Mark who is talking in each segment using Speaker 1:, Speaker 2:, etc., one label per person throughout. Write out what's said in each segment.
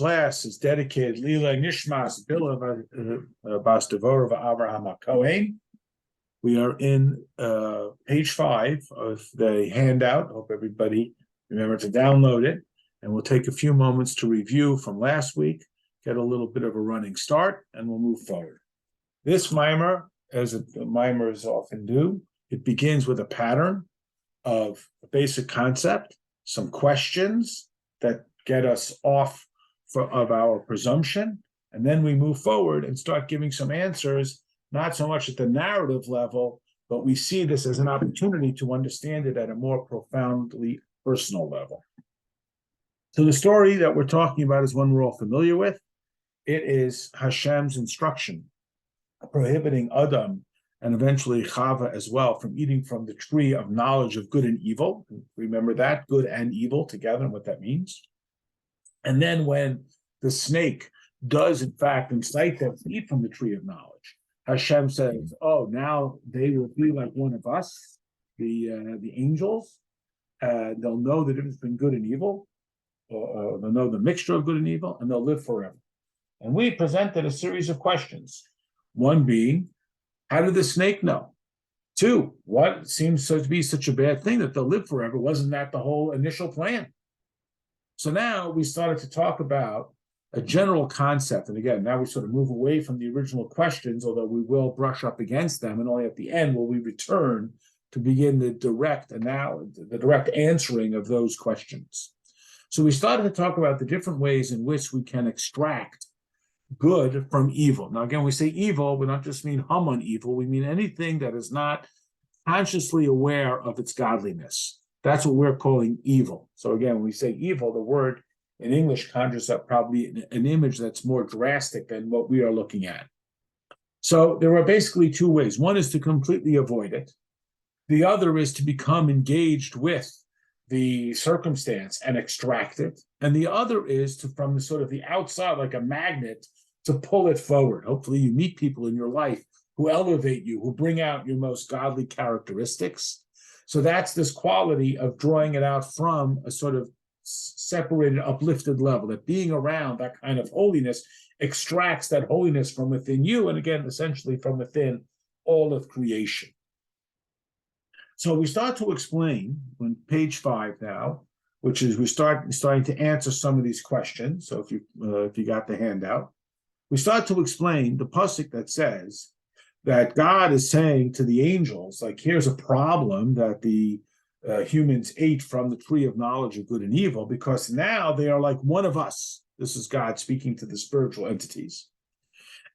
Speaker 1: class is dedicated Lila Nishmas Bila Bas Devorah Avraham Kohen. We are in page 5 of the handout. Hope everybody remember to download it. And we'll take a few moments to review from last week, get a little bit of a running start, and we'll move forward. This mimer, as mimers often do, it begins with a pattern of a basic concept, some questions that get us off of our presumption, and then we move forward and start giving some answers, not so much at the narrative level, but we see this as an opportunity to understand it at a more profoundly personal level. So the story that we're talking about is one we're all familiar with. It is Hashem's instruction prohibiting Adam and eventually Chava as well from eating from the tree of knowledge of good and evil. Remember that, good and evil together and what that means. And then when the snake does in fact incite them to eat from the tree of knowledge, Hashem says, oh, now they will be like one of us, the angels. They'll know the difference between good and evil, or they'll know the mixture of good and evil, and they'll live forever. And we presented a series of questions. One being, how did the snake know? 2, what seems to be such a bad thing that they'll live forever? Wasn't that the whole initial plan? So now we started to talk about a general concept. And again, now we sort of move away from the original questions, although we will brush up against them. And only at the end will we return to begin the direct answering of those questions. So we started to talk about the different ways in which we can extract good from evil. Now, again, we say evil, we don't just mean Haman evil. We mean anything that is not consciously aware of its godliness. That's what we're calling evil. So again, when we say evil, the word in English conjures up probably an image that's more drastic than what we are looking at. So there are basically 2 ways. One is to completely avoid it. The other is to become engaged with the circumstance and extract it. And the other is to, from the sort of the outside, like a magnet, to pull it forward. Hopefully you meet people in your life who elevate you, who bring out your most godly characteristics. So that's this quality of drawing it out from a sort of separated, uplifted level, that being around that kind of holiness extracts that holiness from within you, and again, essentially from within all of creation. So we start to explain on page 5 now, which is starting to answer some of these questions. So if you got the handout, we start to explain the pasuk that says that God is saying to the angels, like, here's a problem that the humans ate from the tree of knowledge of good and evil, because now they are like one of us. This is God speaking to the spiritual entities.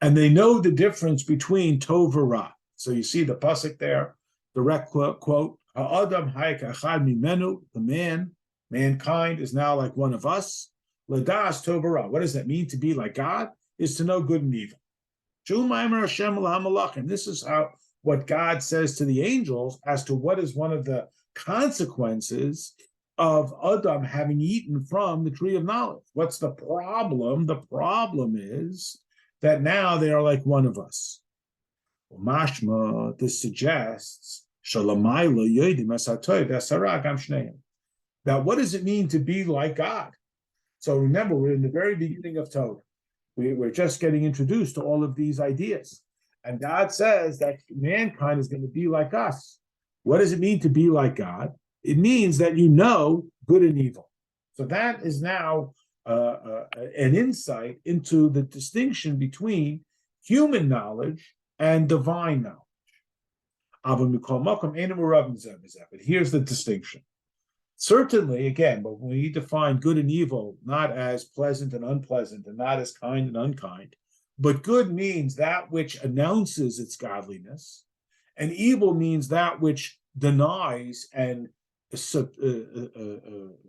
Speaker 1: And they know the difference between tov and ra. So you see the pasuk there, direct quote, Ha'adam hayek echad mimenu, the mankind is now like one of us. Ladas tov and ra. What does that mean to be like God? Is to know good and evil. And this is what God says to the angels as to what is one of the consequences of Adam having eaten from the tree of knowledge. What's the problem? The problem is that now they are like one of us. Mashma, this suggests that what does it mean to be like God? So remember, we're in the very beginning of Torah. We're just getting introduced to all of these ideas. And God says that mankind is going to be like us. What does it mean to be like God? It means that you know good and evil. So that is now an insight into the distinction between human knowledge and divine knowledge. But here's the distinction. Certainly, again, but we define good and evil not as pleasant and unpleasant, and not as kind and unkind, but good means that which announces its godliness, and evil means that which denies and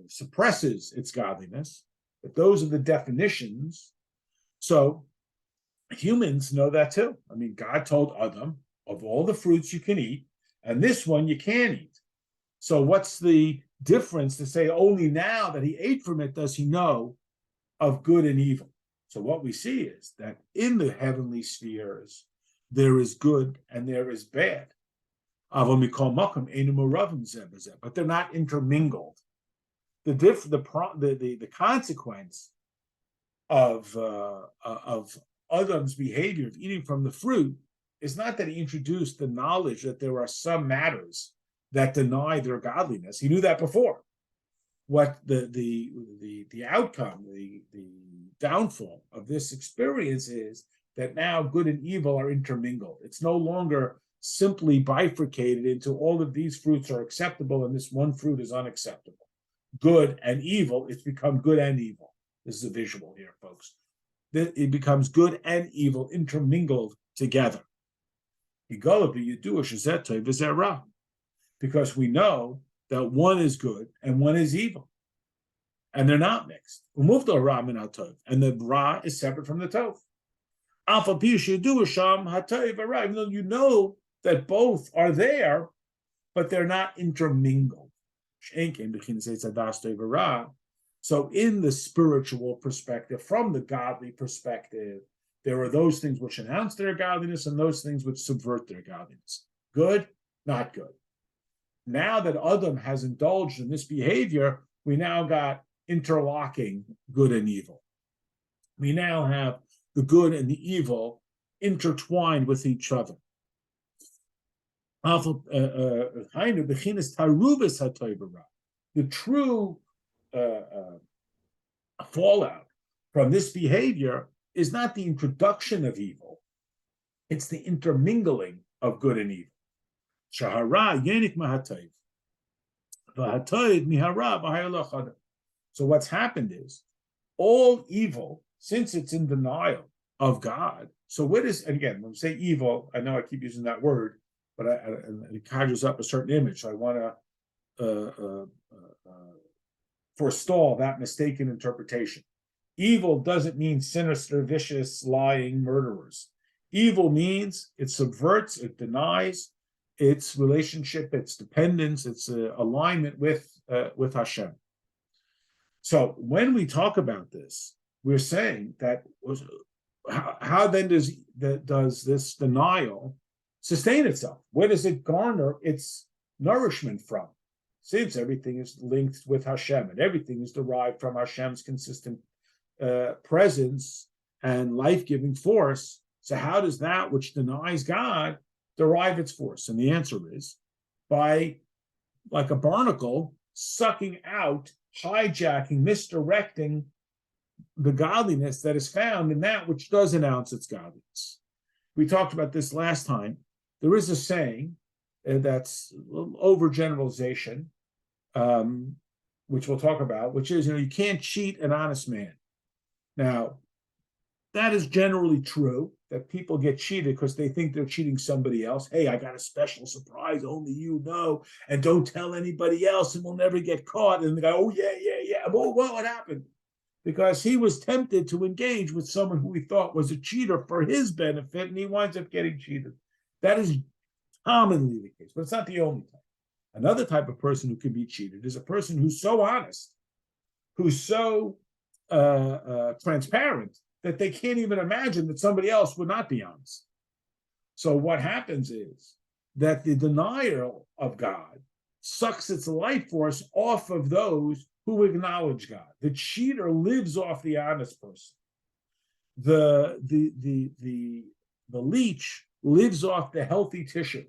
Speaker 1: suppresses its godliness. But those are the definitions. So humans know that too. I mean, God told Adam, of all the fruits you can eat, and this one you can't eat. So what's the difference to say only now that he ate from it does he know of good and evil? So what we see is that in the heavenly spheres, there is good and there is bad. But they're not intermingled. The consequence of Adam's behavior of eating from the fruit is not that he introduced the knowledge that there are some matters that deny their godliness. He knew that before. What the outcome, the downfall of this experience is that now good and evil are intermingled. It's no longer simply bifurcated into all of these fruits are acceptable and this one fruit is unacceptable. Good and evil, it's become good and evil. This is a visual here, folks. It becomes good and evil intermingled together. Because we know that one is good and one is evil. And they're not mixed. And the ra is separate from the tov. Even though you know that both are there, but they're not intermingled. So in the spiritual perspective, from the godly perspective, there are those things which announce their godliness and those things which subvert their godliness. Good, not good. Now that Adam has indulged in this behavior, we now got interlocking good and evil. We now have the good and the evil intertwined with each other. The true fallout from this behavior is not the introduction of evil, it's the intermingling of good and evil. So what's happened is all evil, since it's in denial of God. So what is, and again, when we say evil, I know I keep using that word, but it conjures up a certain image. So I want to forestall that mistaken interpretation. Evil doesn't mean sinister, vicious, lying murderers. Evil means it subverts, it denies its relationship, its dependence, its alignment with Hashem. So when we talk about this, we're saying that how then does this denial sustain itself? Where does it garner its nourishment from? Since everything is linked with Hashem and everything is derived from Hashem's consistent presence and life-giving force, so how does that which denies God derive its force? And the answer is by, like a barnacle, sucking out, hijacking, misdirecting the godliness that is found in that which does announce its godliness. We talked about this last time. There is a saying that's a little overgeneralization, which we'll talk about, which is, you can't cheat an honest man. Now, that is generally true, that people get cheated because they think they're cheating somebody else. Hey, I got a special surprise, only you know, and don't tell anybody else and we'll never get caught. And they go, oh, yeah. Well, what happened? Because he was tempted to engage with someone who he thought was a cheater for his benefit, and he winds up getting cheated. That is commonly the case, but it's not the only type. Another type of person who can be cheated is a person who's so honest, who's so transparent, that they can't even imagine that somebody else would not be honest. So what happens is that the denial of God sucks its life force off of those who acknowledge God. The cheater lives off the honest person. The leech lives off the healthy tissue.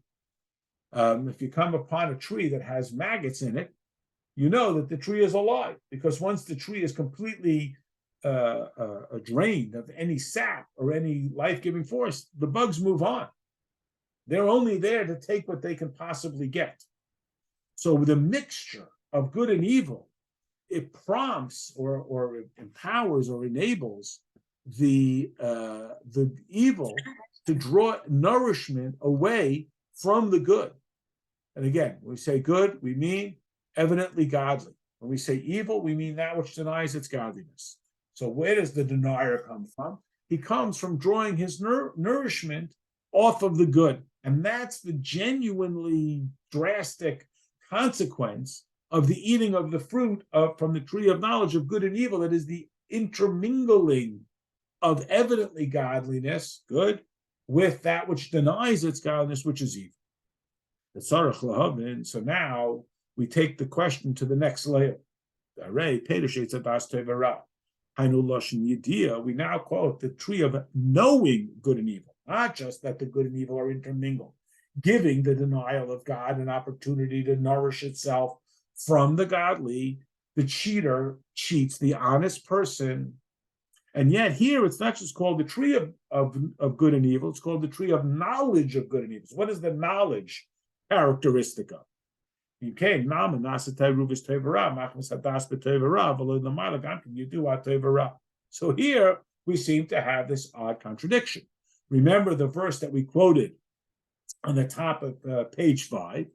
Speaker 1: If you come upon a tree that has maggots in it, you know that the tree is alive, because once the tree is completely drained of any sap or any life-giving force, the bugs move on. They're only there to take what they can possibly get. So the mixture of good and evil, it prompts or empowers or enables the evil to draw nourishment away from the good. And again, when we say good, we mean evidently godly. When we say evil, we mean that which denies its godliness. So where does the denier come from? He comes from drawing his nourishment off of the good. And that's the genuinely drastic consequence of the eating of the fruit from the tree of knowledge of good and evil. That is the intermingling of evidently godliness, good, with that which denies its godliness, which is evil. So now we take the question to the next layer. Hainu Lashon Yediyah, we now call it the tree of knowing good and evil, not just that the good and evil are intermingled, giving the denial of God an opportunity to nourish itself from the godly. The cheater cheats the honest person. And yet here it's not just called the tree of good and evil, it's called the tree of knowledge of good and evil. So what is the knowledge characteristic of? So here we seem to have this odd contradiction. Remember the verse that we quoted on the top of page 5,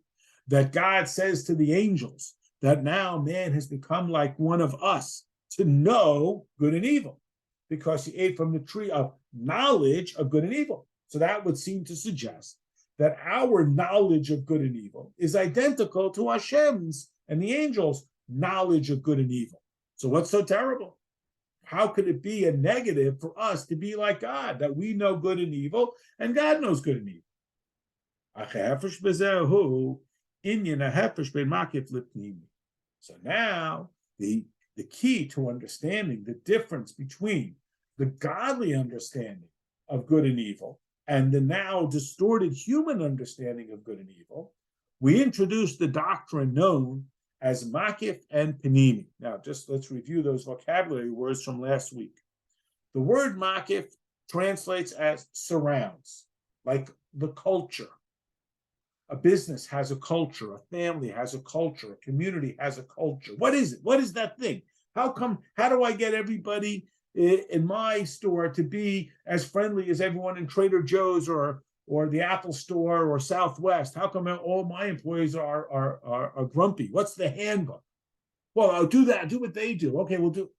Speaker 1: that God says to the angels that now man has become like one of us to know good and evil, because he ate from the tree of knowledge of good and evil. So that would seem to suggest that our knowledge of good and evil is identical to Hashem's and the angels' knowledge of good and evil. So what's so terrible? How could it be a negative for us to be like God, that we know good and evil and God knows good and evil? So now the key to understanding the difference between the godly understanding of good and evil and the now distorted human understanding of good and evil, we introduced the doctrine known as makif and panimi. Now, just let's review those vocabulary words from last week. The word makif translates as surrounds, like the culture. A business has a culture, a family has a culture, a community has a culture. What is it? What is that thing? How do I get everybody in my store to be as friendly as everyone in Trader Joe's or the Apple Store or Southwest? How come all my employees are grumpy? What's the handbook? Well, I'll do that. Do what they do. Okay, we'll do.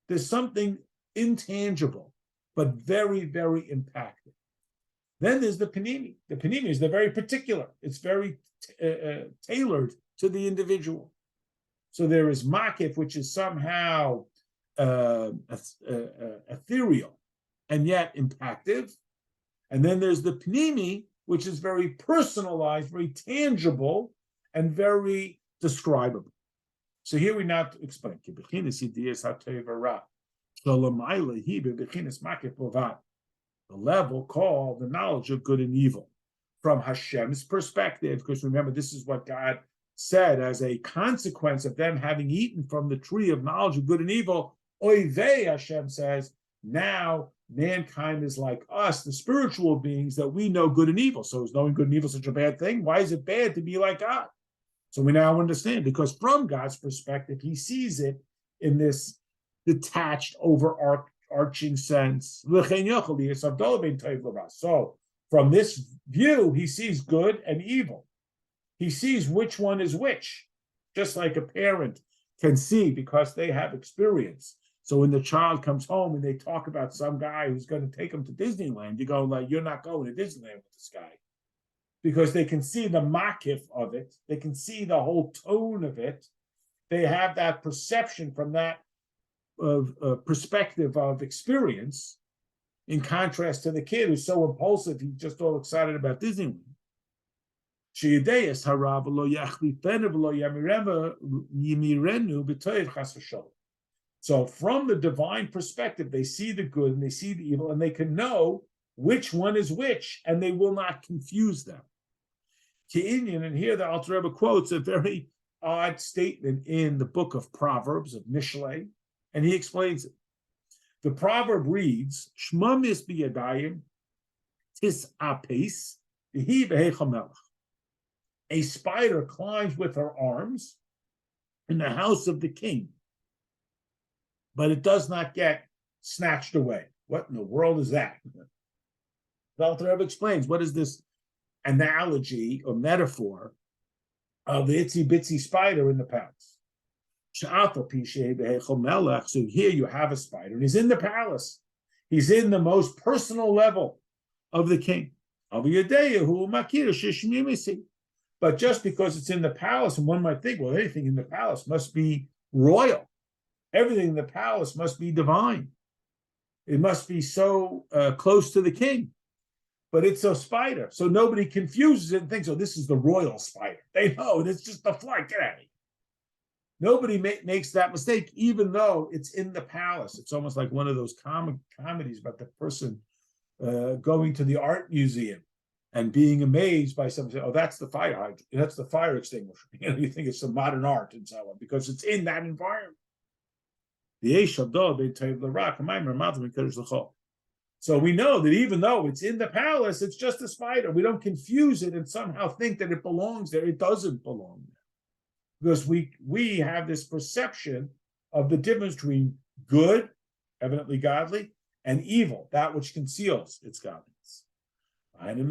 Speaker 1: There's something intangible, but very, very impactful. Then there's the panini. The panini is very particular. It's very tailored to the individual. So there is makif, which is somehow ethereal and yet impactive. And then there's the panini, which is very personalized, very tangible, and very describable. So here we now explain. The level called the knowledge of good and evil from Hashem's perspective, because remember, this is what God said as a consequence of them having eaten from the tree of knowledge of good and evil. Oivei, Hashem says, now mankind is like us, the spiritual beings, that we know good and evil. So is knowing good and evil such a bad thing? Why is it bad to be like God? So we now understand, because from God's perspective, he sees it in this detached, overarching sense. So from this view, he sees good and evil. He sees which one is which, just like a parent can see because they have experience. So when the child comes home and they talk about some guy who's going to take them to Disneyland, you go like, you're not going to Disneyland with this guy. Because they can see the makif of it. They can see the whole tone of it. They have that perception from that perspective of experience, in contrast to the kid who's so impulsive, he's just all excited about Disneyland. So from the divine perspective, they see the good and they see the evil, and they can know which one is which, and they will not confuse them. And here the Alter Rebbe quotes a very odd statement in the book of Proverbs, of Mishlei, and he explains it. The proverb reads, Shma mis biyadayim tis apes v'hi b'heichel melech. A spider climbs with her arms in the house of the king, but it does not get snatched away. What in the world is that? The Alter Rebbe explains, what is this analogy or metaphor of the itsy bitsy spider in the palace? So here you have a spider, and he's in the palace. He's in the most personal level of the king. But just because it's in the palace, and one might think, well, anything in the palace must be royal. Everything in the palace must be divine. It must be so close to the king. But it's a spider, so nobody confuses it and thinks, oh, this is the royal spider. They know it's just a fly. Get out of here. Nobody makes that mistake, even though it's in the palace. It's almost like one of those comedies about the person going to the art museum and being amazed by something. Oh, that's the fire hydrant. That's the fire extinguisher. You think it's some modern art and so on because it's in that environment. So we know that even though it's in the palace, it's just a spider. We don't confuse it and somehow think that it belongs there. It doesn't belong there. Because we have this perception of the difference between good, evidently godly, and evil, that which conceals its godliness. When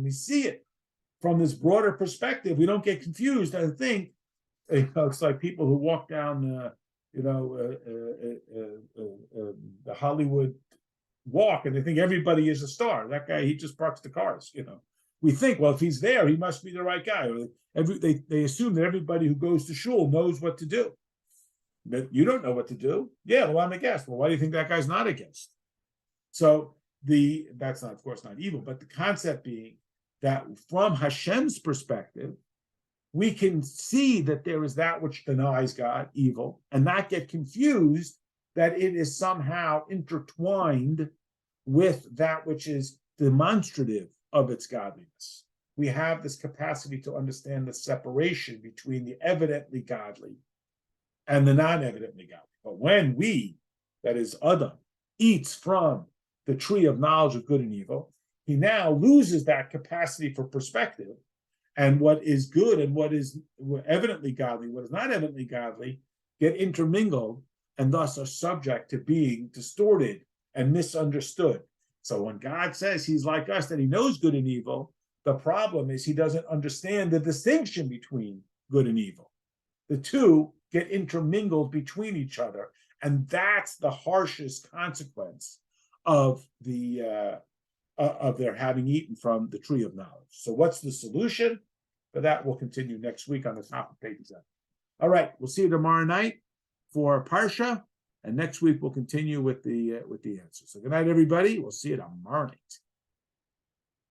Speaker 1: we see it from this broader perspective, we don't get confused and think, it's like people who walk down, the Hollywood walk, and they think everybody is a star. That guy, he just parks the cars, We think, well, if he's there, he must be the right guy. They assume that everybody who goes to shul knows what to do. But you don't know what to do. Yeah, well, I'm a guest. Well, why do you think that guy's not a guest? So that's not, of course, not evil, but the concept being that from Hashem's perspective, we can see that there is that which denies God, evil, and not get confused that it is somehow intertwined with that which is demonstrative of its godliness. We have this capacity to understand the separation between the evidently godly and the non-evidently godly. But when we, that is Adam, eats from the tree of knowledge of good and evil, he now loses that capacity for perspective, and what is good and what is evidently godly, what is not evidently godly, get intermingled and thus are subject to being distorted and misunderstood. So when God says he's like us, that he knows good and evil, the problem is he doesn't understand the distinction between good and evil. The two get intermingled between each other, and that's the harshest consequence of their having eaten from the tree of knowledge. So what's the solution? For that, we'll continue next week on the top of page 7. All right, we'll see you tomorrow night for Parsha, and next week we'll continue with the answer. So good night, everybody. We'll see you tomorrow night.